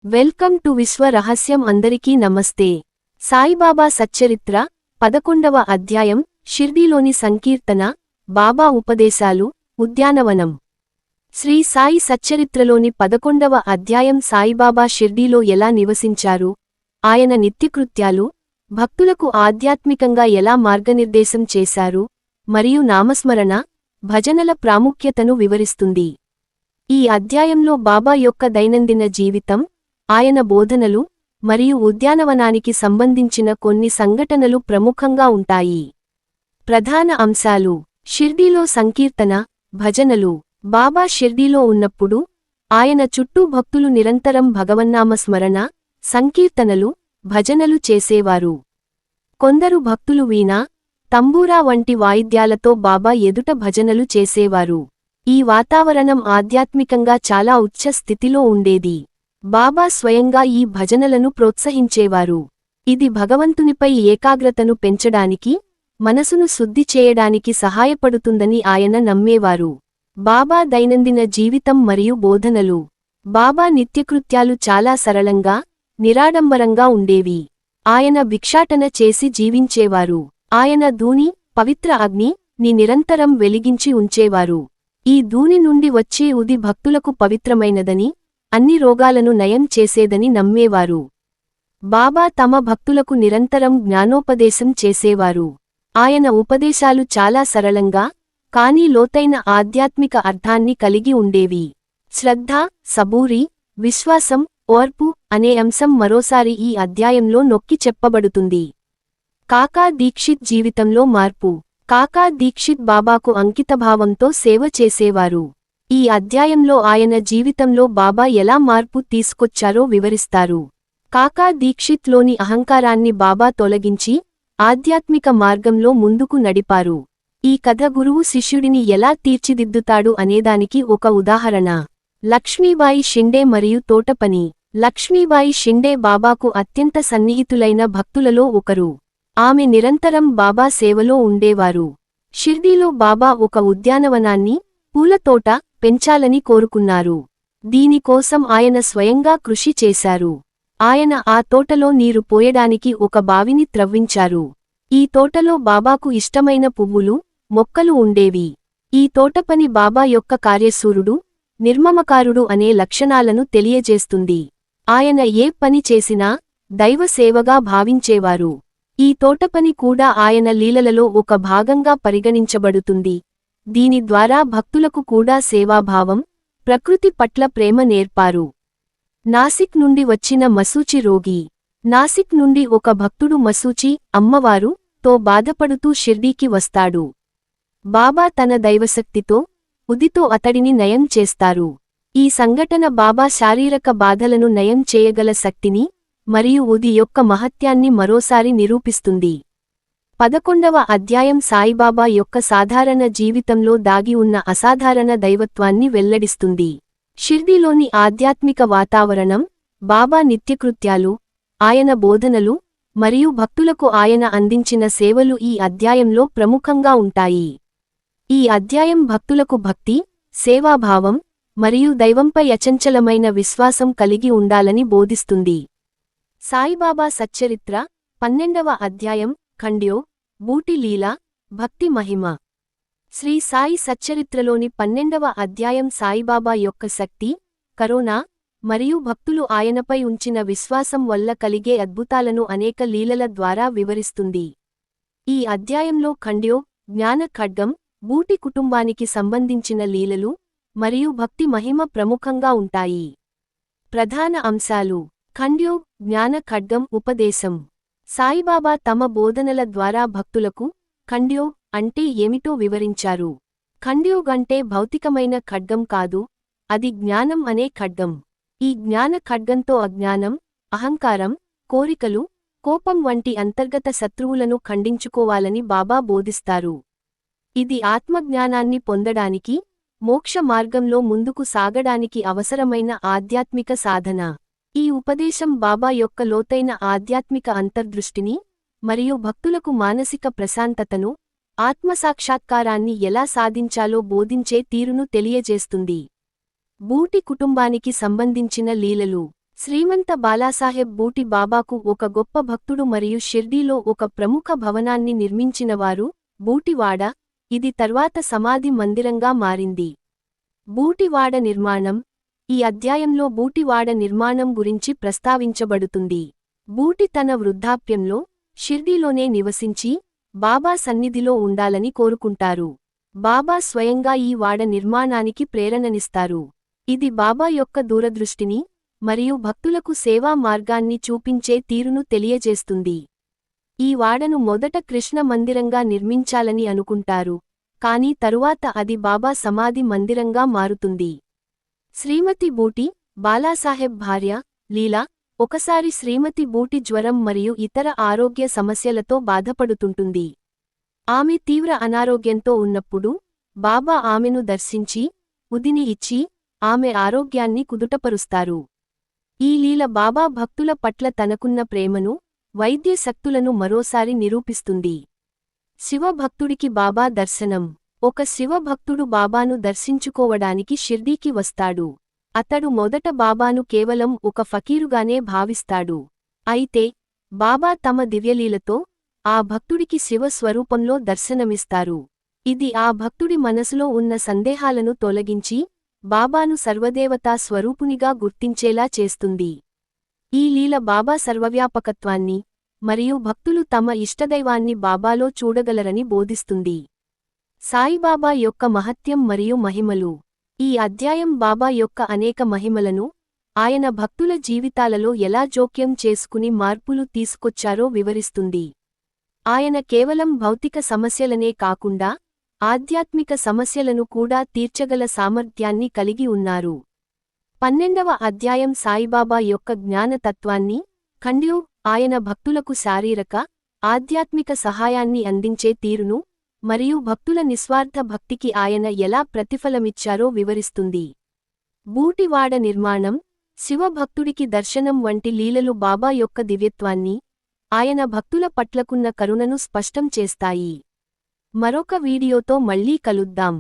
Welcome to విశ్వ రహస్యం. అందరికీ నమస్తే. సాయిబాబా సచ్చరిత్ర 11వ అధ్యాయం షిర్డీలోని సంకీర్తన, బాబా ఉపదేశాలు, ఉద్యానవనం. శ్రీ సాయి సచ్చరిత్రలోని 11వ అధ్యాయం సాయిబాబా షిర్డీలో ఎలా నివసించారు, ఆయన నిత్యకృత్యాలు, భక్తులకు ఆధ్యాత్మికంగా ఎలా మార్గనిర్దేశం చేశారు, మరియు నామస్మరణ, భజనల ప్రాముఖ్యతను వివరిస్తుంది. ఈ అధ్యాయంలో బాబా యొక్క దైనందిన జీవితం, ఆయన బోధనలు, మరియు ఉద్యానవనానికి సంబంధించిన కొన్ని సంఘటనలు ప్రముఖంగా ఉంటాయి. ప్రధాన అంశాలు: షిర్డీలో సంకీర్తన, భజనలు. బాబా షిర్డీలో ఉన్నప్పుడు ఆయన చుట్టూ భక్తులు నిరంతరం భగవన్నామ స్మరణ, సంకీర్తనలు, భజనలు చేసేవారు. కొందరు భక్తులు వీణ, తంబూరా వంటి వాయిద్యాలతో బాబా ఎదుట భజనలు చేసేవారు. ఈ వాతావరణం ఆధ్యాత్మికంగా చాలా ఉచ్చ స్థితిలో ఉండేది. బాబా స్వయంగా ఈ భజనలను ప్రోత్సహించేవారు. ఇది భగవంతునిపై ఏకాగ్రతను పెంచడానికి, మనసును శుద్ధి చేయడానికి సహాయపడుతుందని ఆయన నమ్మేవారు. బాబా దైనందిన జీవితం మరియు బోధనలు. బాబా నిత్యకృత్యాలు చాలా సరళంగా, నిరాడంబరంగా ఉండేవి. ఆయన భిక్షాటన చేసి జీవించేవారు. ఆయన ధూని, పవిత్ర అగ్ని ని నిరంతరం వెలిగించి ఉంచేవారు. ఈ ధూని నుండి వచ్చే ఉది భక్తులకు పవిత్రమైనదని, అన్ని రోగాలను నయం చేసేదని నమ్మేవారు. బాబా తమ భక్తులకు నిరంతరం జ్ఞానోపదేశం చేసేవారు. ఆయన ఉపదేశాలు చాలా సరళంగా, కానీ లోతైన ఆధ్యాత్మిక అర్థాన్ని కలిగి ఉండేవి. శ్రద్ధ, సబూరి, విశ్వాసం, ఓర్పు అనే అంశం మరోసారి ఈ అధ్యాయంలో నొక్కి చెప్పబడుతుంది. కాకా దీక్షిత్ జీవితంలో మార్పు. కాకా దీక్షిత్ బాబాకు అంకితభావంతో సేవ చేసేవారు. ఈ అధ్యాయంలో ఆయన జీవితంలో బాబా ఎలా మార్పు తీసుకొచ్చారో వివరిస్తారు. కాకా దీక్షిత్లోని అహంకారాన్ని బాబా తొలగించి, ఆధ్యాత్మిక మార్గంలో ముందుకు నడిపారు. ఈ కథ గురువు శిష్యుడిని ఎలా తీర్చిదిద్దుతాడు అనేదానికి ఒక ఉదాహరణ. లక్ష్మీబాయి షిండే మరియు తోటపని. లక్ష్మీబాయి షిండే బాబాకు అత్యంత సన్నిహితులైన భక్తులలో ఒకరు. ఆమె నిరంతరం బాబా సేవలో ఉండేవారు. షిర్డీలో బాబా ఒక ఉద్యానవనాన్ని, పూలతోట పెంచాలని కోరుకున్నారు. దీనికోసం ఆయన స్వయంగా కృషి చేశారు. ఆయన ఆ తోటలో నీరు పోయడానికి ఒక బావిని త్రవ్వించారు. ఈ తోటలో బాబాకు ఇష్టమైన పువ్వులు, మొక్కలు ఉండేవి. ఈ తోటపని బాబా యొక్క కార్యశూరుడు, నిర్మమకారుడు అనే లక్షణాలను తెలియజేస్తుంది. ఆయన ఏ పని చేసినా దైవ సేవగా భావించేవారు. ఈ తోటపని కూడా ఆయన లీలలలో ఒక భాగంగా పరిగణించబడుతుంది. దీని ద్వారా భక్తులకు కూడా సేవాభావం, ప్రకృతి పట్ల ప్రేమ నేర్పారు. నాసిక్ నుండి వచ్చిన మసూచి రోగి. నాసిక్ నుండి ఒక భక్తుడు మసూచి, అమ్మవారు తో బాధపడుతూ షిర్డీకి వస్తాడు. బాబా తన దైవశక్తితో, ఉదితో అతడిని నయం చేస్తారు. ఈ సంఘటన బాబా శారీరక బాధలను నయం చేయగల శక్తిని, మరియు ఉది యొక్క మహత్యాన్ని మరోసారి నిరూపిస్తుంది. 11వ అధ్యాయం సాయిబాబా యొక్క సాధారణ జీవితంలో దాగి ఉన్న అసాధారణ దైవత్వాన్ని వెల్లడిస్తుంది. షిర్డీలోని ఆధ్యాత్మిక వాతావరణం, బాబా నిత్యకృత్యాలు, ఆయన బోధనలు, మరియు భక్తులకు ఆయన అందించిన సేవలు ఈ అధ్యాయంలో ప్రముఖంగా ఉంటాయి. ఈ అధ్యాయం భక్తులకు భక్తి, సేవాభావం, మరియు దైవంపై అచంచలమైన విశ్వాసం కలిగి ఉండాలని బోధిస్తుంది. సాయిబాబా సచ్చరిత్ర 12వ అధ్యాయం ఖండ్యో, బూటి లీల, భక్తి మహిమ. శ్రీ సాయి సచ్చరిత్రలోని 12వ అధ్యాయం సాయిబాబా యొక్క శక్తి, కరుణ, మరియు భక్తులు ఆయనపై ఉంచిన విశ్వాసం వల్ల కలిగే అద్భుతాలను అనేక లీలల ద్వారా వివరిస్తుంది. ఈ అధ్యాయంలో ఖండ్యో, జ్ఞాన ఖడ్గం, బూటి కుటుంబానికి సంబంధించిన లీలలు, మరియు భక్తి మహిమ ప్రముఖంగా ఉంటాయి. ప్రధాన అంశాలు: ఖండ్యో, జ్ఞాన ఖడ్గం ఉపదేశం. సాయిబాబా తమ బోధనల ద్వారా భక్తులకు ఖండ్యో అంటే ఏమిటో వివరించారు. ఖండ్యోగ్ అంటే భౌతికమైన ఖడ్గం కాదు, అది జ్ఞానం అనే ఖడ్గం. ఈ జ్ఞాన ఖడ్గంతో అజ్ఞానం, అహంకారం, కోరికలు, కోపం వంటి అంతర్గత శత్రువులను ఖండించుకోవాలని బాబా బోధిస్తారు. ఇది ఆత్మజ్ఞానాన్ని పొందడానికి, మోక్ష మార్గంలో ముందుకు సాగడానికి అవసరమైన ఆధ్యాత్మిక సాధన. ఈ ఉపదేశం బాబా యొక్క లోతైన ఆధ్యాత్మిక అంతర్దృష్టిని, మరియు భక్తులకు మానసిక ప్రశాంతతను, ఆత్మసాక్షాత్కారాన్ని ఎలా సాధించాలో బోధించే తీరును తెలియజేస్తుంది. బూటి కుటుంబానికి సంబంధించిన లీలలు. శ్రీమంత బాలాసాహెబ్ బూటి బాబాకు ఒక గొప్ప భక్తుడు మరియు షిర్డీలో ఒక ప్రముఖ భవనాన్ని నిర్మించినవారు బూటివాడ. ఇది తర్వాత సమాధి మందిరంగా మారింది. బూటివాడ నిర్మాణం. ఈ అధ్యాయంలో బూటివాడ నిర్మాణం గురించి ప్రస్తావించబడుతుంది. బూటి తన వృద్ధాప్యంలో షిర్డీలోనే నివసించి బాబా సన్నిధిలో ఉండాలని కోరుకుంటారు. బాబా స్వయంగా ఈ వాడ నిర్మాణానికి ప్రేరణనిస్తారు. ఇది బాబా యొక్క దూరదృష్టిని మరియు భక్తులకు సేవా మార్గాన్ని చూపించే తీరును తెలియజేస్తుంది. ఈ వాడను మొదట కృష్ణ మందిరంగా నిర్మించాలని అనుకుంటారు, కానీ తరువాత అది బాబా సమాధి మందిరంగా మారుతుంది. శ్రీమతి బూటి బాలాసాహెబ్ భార్య లీలా ఒకసారి శ్రీమతి బూటి జ్వరం మరియు ఇతర ఆరోగ్య సమస్యలతో బాధపడుతుంటుంది. ఆమె తీవ్ర అనారోగ్యంతో ఉన్నప్పుడు బాబా ఆమెను దర్శించి ఉదిని ఇచ్చి ఆమె ఆరోగ్యాన్ని కుదుటపరుస్తారు. ఈ లీల బాబా భక్తుల పట్ల తనకున్న ప్రేమను, వైద్య శక్తులను మరోసారి నిరూపిస్తుంది. శివభక్తుడికి బాబా దర్శనం. ఒక శివభక్తుడు బాబాను దర్శించుకోవడానికి షిర్డీకి వస్తాడు. అతడు మొదట బాబాను కేవలం ఒక ఫకీరుగానే భావిస్తాడు. అయితే బాబా తమ దివ్యలీలతో ఆ భక్తుడికి శివ స్వరూపంలో దర్శనమిస్తారు. ఇది ఆ భక్తుడి మనసులో ఉన్న సందేహాలను తొలగించి బాబాను సర్వదేవతా స్వరూపునిగా గుర్తించేలా చేస్తుంది. ఈ లీల బాబా సర్వవ్యాపకత్వాన్ని మరియు భక్తులు తమ ఇష్టదైవాన్ని బాబాలో చూడగలరని బోధిస్తుంది. సాయిబాబా యొక్క మహత్యం మరియు మహిమలు. ఈ అధ్యాయం బాబా యొక్క అనేక మహిమలను, ఆయన భక్తుల జీవితాలలో ఎలా జోక్యం చేసుకుని మార్పులు తీసుకొచ్చారో వివరిస్తుంది. ఆయన కేవలం భౌతిక సమస్యలనే కాకుండా ఆధ్యాత్మిక సమస్యలను కూడా తీర్చగల సామర్థ్యాన్ని కలిగి ఉన్నారు. 12వ అధ్యాయం సాయిబాబా యొక్క జ్ఞానతత్వాన్ని ఖండ్యూ ఆయన భక్తులకు శారీరక, ఆధ్యాత్మిక సహాయాన్ని అందించే తీరును మరియు భక్తుల నిస్వార్థ భక్తికి ఆయన ఎలా ప్రతిఫలమిచ్చారో వివరిస్తుంది. బూటివాడ నిర్మాణం, శివభక్తుడికి దర్శనం వంటి లీలలు బాబా యొక్క దివ్యత్వాన్ని, ఆయన భక్తుల పట్లకున్న కరుణను స్పష్టం చేస్తాయి. మరొక వీడియోతో మళ్ళీ కలుద్దాం.